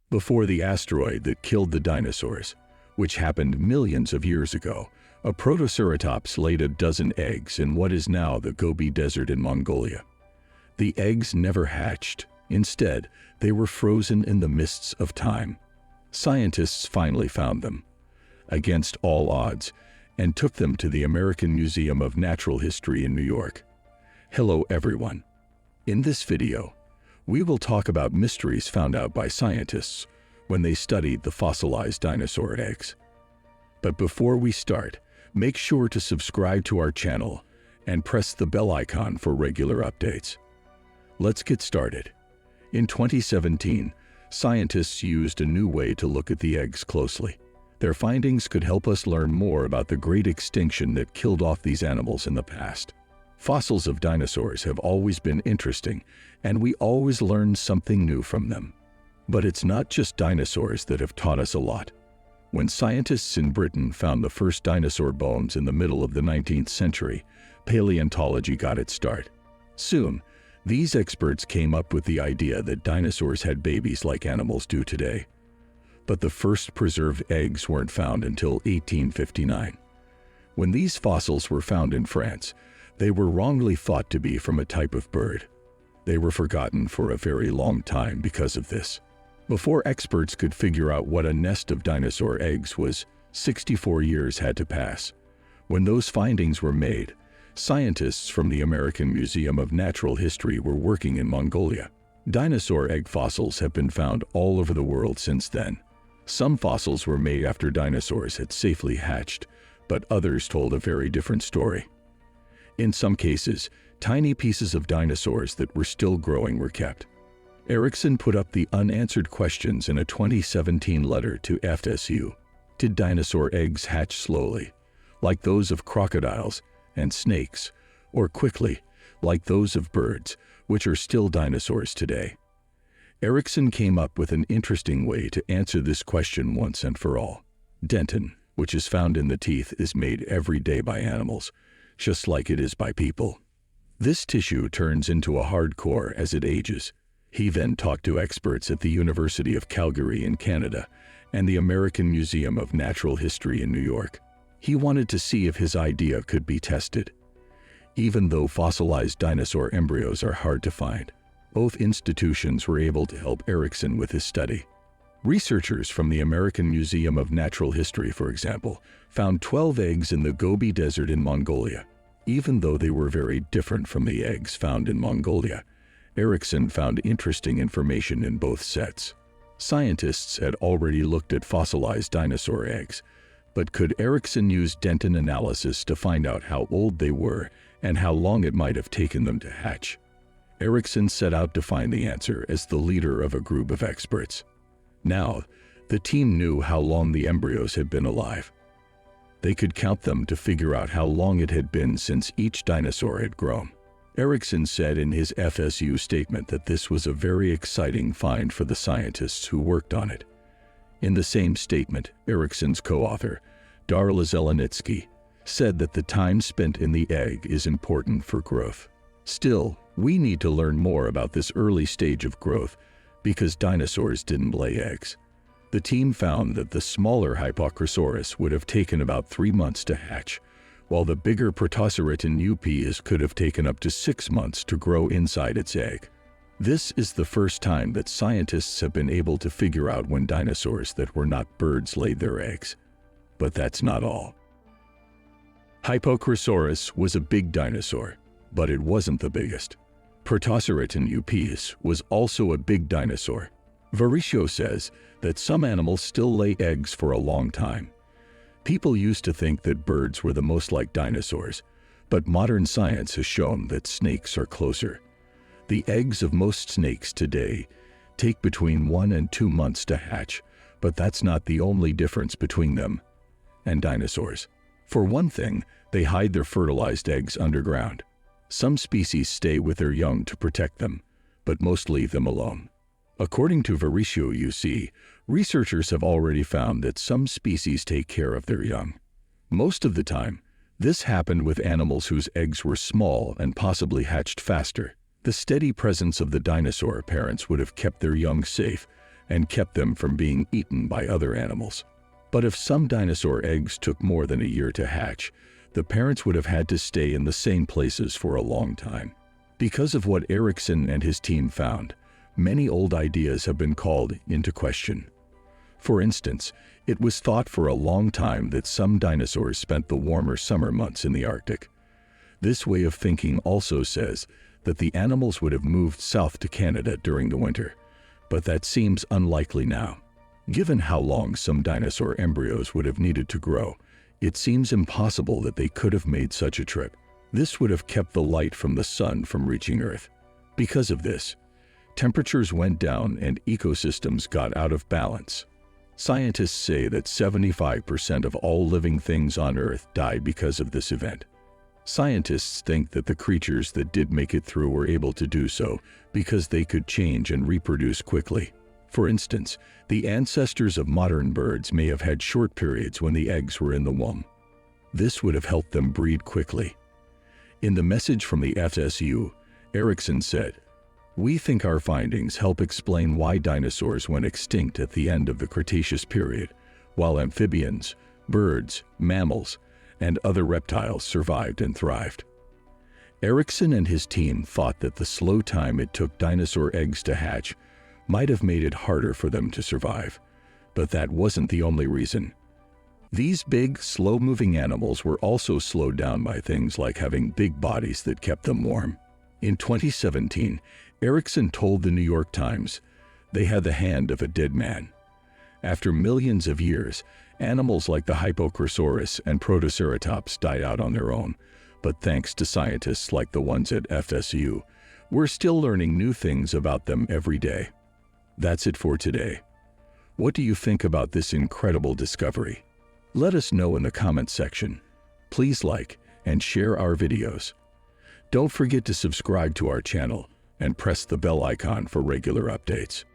Before the asteroid that killed the dinosaurs, which happened millions of years ago, a Protoceratops laid a dozen eggs in what is now the Gobi Desert in Mongolia. The eggs never hatched. Instead, they were frozen in the mists of time. Scientists finally found them, against all odds, and took them to the American Museum of Natural History in New York. Hello everyone. In this video, we will talk about mysteries found out by scientists when they studied the fossilized dinosaur eggs. But before we start, make sure to subscribe to our channel and press the bell icon for regular updates. Let's get started. In 2017, scientists used a new way to look at the eggs closely. Their findings could help us learn more about the great extinction that killed off these animals in the past. Fossils of dinosaurs have always been interesting, and we always learn something new from them. But it's not just dinosaurs that have taught us a lot. When scientists in Britain found the first dinosaur bones in the middle of the 19th century, paleontology got its start. Soon, these experts came up with the idea that dinosaurs had babies like animals do today. But the first preserved eggs weren't found until 1859. When these fossils were found in France, they were wrongly thought to be from a type of bird. They were forgotten for a very long time because of this. Before experts could figure out what a nest of dinosaur eggs was, 64 years had to pass. When those findings were made, scientists from the American Museum of Natural History were working in Mongolia. Dinosaur egg fossils have been found all over the world since then. Some fossils were made after dinosaurs had safely hatched, but others told a very different story. In some cases, tiny pieces of dinosaurs that were still growing were kept. Erickson put up the unanswered questions in a 2017 letter to FSU. Did dinosaur eggs hatch slowly, like those of crocodiles and snakes, or quickly, like those of birds, which are still dinosaurs today? Erickson came up with an interesting way to answer this question once and for all. Dentin, which is found in the teeth, is made every day by animals, just like it is by people. This tissue turns into a hard core as it ages. He then talked to experts at the University of Calgary in Canada and the American Museum of Natural History in New York. He wanted to see if his idea could be tested. Even though fossilized dinosaur embryos are hard to find, both institutions were able to help Erickson with his study. Researchers from the American Museum of Natural History, for example, found 12 eggs in the Gobi Desert in Mongolia. Even though they were very different from the eggs found in Mongolia, Erickson found interesting information in both sets. Scientists had already looked at fossilized dinosaur eggs, but could Erickson use dentin analysis to find out how old they were and how long it might have taken them to hatch? Erickson set out to find the answer as the leader of a group of experts. Now, the team knew how long the embryos had been alive. They could count them to figure out how long it had been since each dinosaur had grown. Erickson said in his FSU statement that this was a very exciting find for the scientists who worked on it. In the same statement, Erickson's co-author, Darla Zelenitsky, said that the time spent in the egg is important for growth. Still, we need to learn more about this early stage of growth because dinosaurs didn't lay eggs. The team found that the smaller Hypocrosaurus would have taken about 3 months to hatch, while the bigger Protoceratin upes could have taken up to 6 months to grow inside its egg. This is the first time that scientists have been able to figure out when dinosaurs that were not birds laid their eggs. But that's not all. Hypocrosaurus was a big dinosaur, but it wasn't the biggest. Protoceratin upes was also a big dinosaur. Varisho says that some animals still lay eggs for a long time. People used to think that birds were the most like dinosaurs, but modern science has shown that snakes are closer. The eggs of most snakes today take between 1 and 2 months to hatch, but that's not the only difference between them and dinosaurs. For one thing, they hide their fertilized eggs underground. Some species stay with their young to protect them, but most leave them alone. According to Varisho UC, researchers have already found that some species take care of their young. Most of the time, this happened with animals whose eggs were small and possibly hatched faster. The steady presence of the dinosaur parents would have kept their young safe, and kept them from being eaten by other animals. But if some dinosaur eggs took more than a year to hatch, the parents would have had to stay in the same places for a long time. Because of what Erikson and his team found, many old ideas have been called into question. For instance, it was thought for a long time that some dinosaurs spent the warmer summer months in the Arctic. This way of thinking also says that the animals would have moved south to Canada during the winter, but that seems unlikely now. Given how long some dinosaur embryos would have needed to grow, it seems impossible that they could have made such a trip. This would have kept the light from the sun from reaching Earth. Because of this, temperatures went down and ecosystems got out of balance. Scientists say that 75% of all living things on Earth died because of this event. Scientists think that the creatures that did make it through were able to do so because they could change and reproduce quickly. For instance, the ancestors of modern birds may have had short periods when the eggs were in the womb. This would have helped them breed quickly. In the message from the FSU, Erikson said, "We think our findings help explain why dinosaurs went extinct at the end of the Cretaceous period, while amphibians, birds, mammals, and other reptiles survived and thrived." Erikson and his team thought that the slow time it took dinosaur eggs to hatch might have made it harder for them to survive, but that wasn't the only reason. These big, slow-moving animals were also slowed down by things like having big bodies that kept them warm. In 2017, Erikson told the New York Times they had the hand of a dead man. After millions of years, animals like the Hypocrosaurus and Protoceratops died out on their own, but thanks to scientists like the ones at FSU, we're still learning new things about them every day. That's it for today. What do you think about this incredible discovery? Let us know in the comments section. Please like and share our videos. Don't forget to subscribe to our channel and press the bell icon for regular updates.